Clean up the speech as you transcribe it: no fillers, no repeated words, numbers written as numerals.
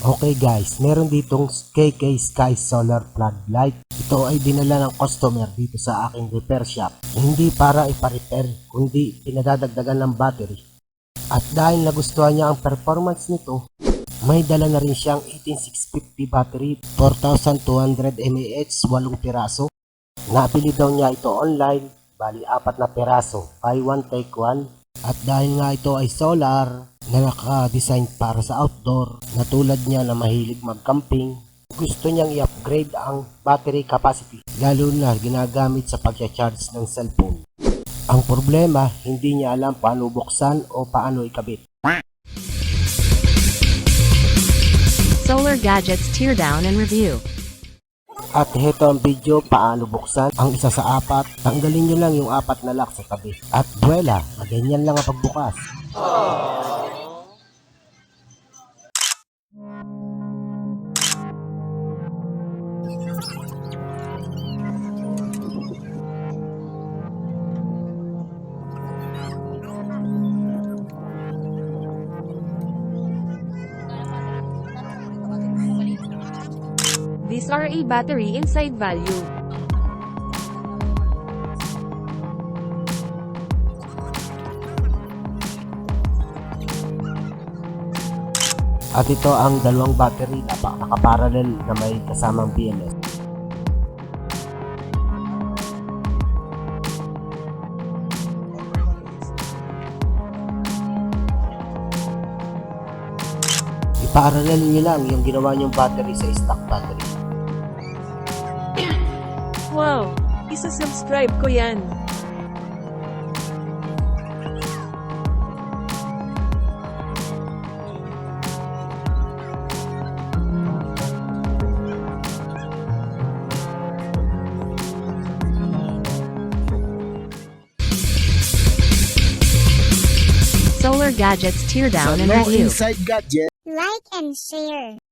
Okay guys, meron ditong KK Sky Solar Floodlight. Ito ay dinala ng customer dito sa aking repair shop. Hindi para ipa-repair, kundi pinadadagdagan ng battery. At dahil nagustuhan niya ang performance nito, may dala na rin siyang 18650 battery, 4200 mAh, 8 piraso. Nabili daw niya ito online, bali 4 na piraso, buy one take one. At dahil nga ito ay solar na naka-design para sa outdoor, na tulad niya na mahilig mag-camping, gusto niyang i-upgrade ang battery capacity, lalo na ginagamit sa pag-charge ng cellphone. Ang problema, hindi niya alam paano buksan o paano ikabit. Solar Gadgets Teardown and Review. At heto ang video paano buksan ang isa sa 4. Tanggalin nyo lang yung 4 na lock sa tabi. At buwela, ganyan lang ang pagbukas. These are a battery inside value. At ito ang dalawang battery na nakaparallel na may kasamang BMS. I-parallel nyo lang yung ginawa nyong battery sa stock battery. Wow! Isa-subscribe ko yan. Solar Gadgets Teardown and Hello Review. Inside Gadget. Like and share.